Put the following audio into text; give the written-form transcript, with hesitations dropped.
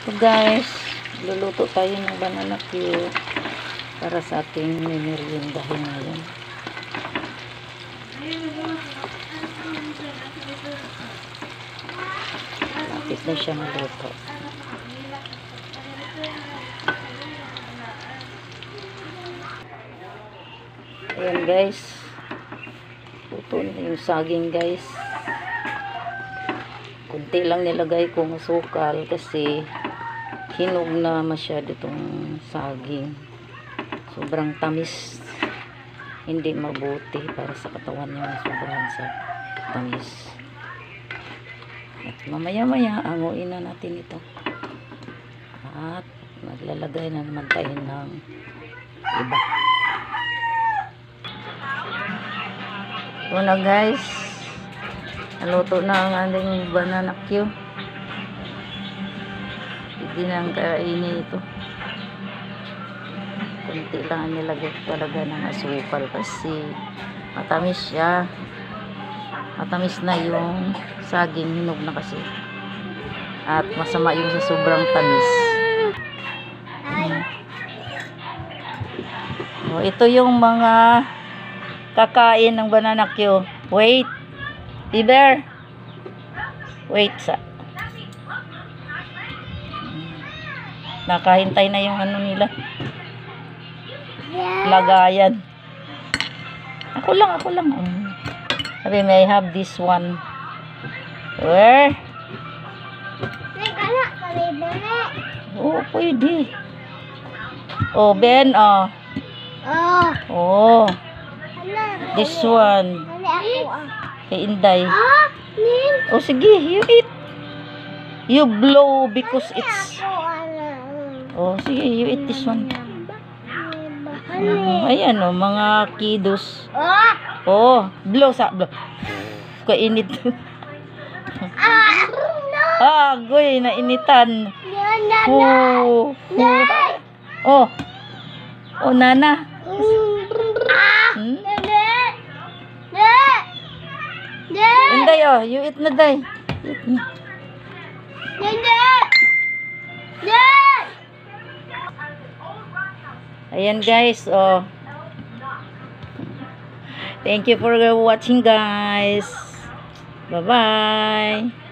So guys, luluto tayo ng banana cue para sa ating meriendahin ngayon. Lapit na siya maluto. Ayan guys, luto na yung saging guys. Kunti lang nilagay kong sukal kasi hinog na masyado itong saging. Sobrang tamis. Hindi mabuti para sa katawan niya. Sobrang sa tamis. At mamaya-maya, anguin na natin ito. At maglalagay na naman tayo ng iba. Ito na guys. Naluto na ang ating banana cue. Hindi na ang kainin ito. Kunti lang nilagay talaga ng asukal kasi matamis siya. Matamis na yung saging, hinog na kasi. At masama yung sa sobrang tamis. So, ito yung mga kakain ng banana cue. Wait. Bear. Wait sa. Nakahintay na yung ano nila. Lagayan. Ako lang. Sabi, may I have this one. Where? Oh, pwede. Oh, Ben, oh. Oh. This one. Kay Inday. Oh, sige, you eat. You blow because it's... Oh, sige, you eat this one. Ayan, oh, mga kiddos. Oh, blow sa, blow. Kainit. Goy, nainitan. Oh, oh. Oh, nana. Inday, oh, you eat na, day. Ayan guys, oh. Thank you for watching guys. Bye-bye.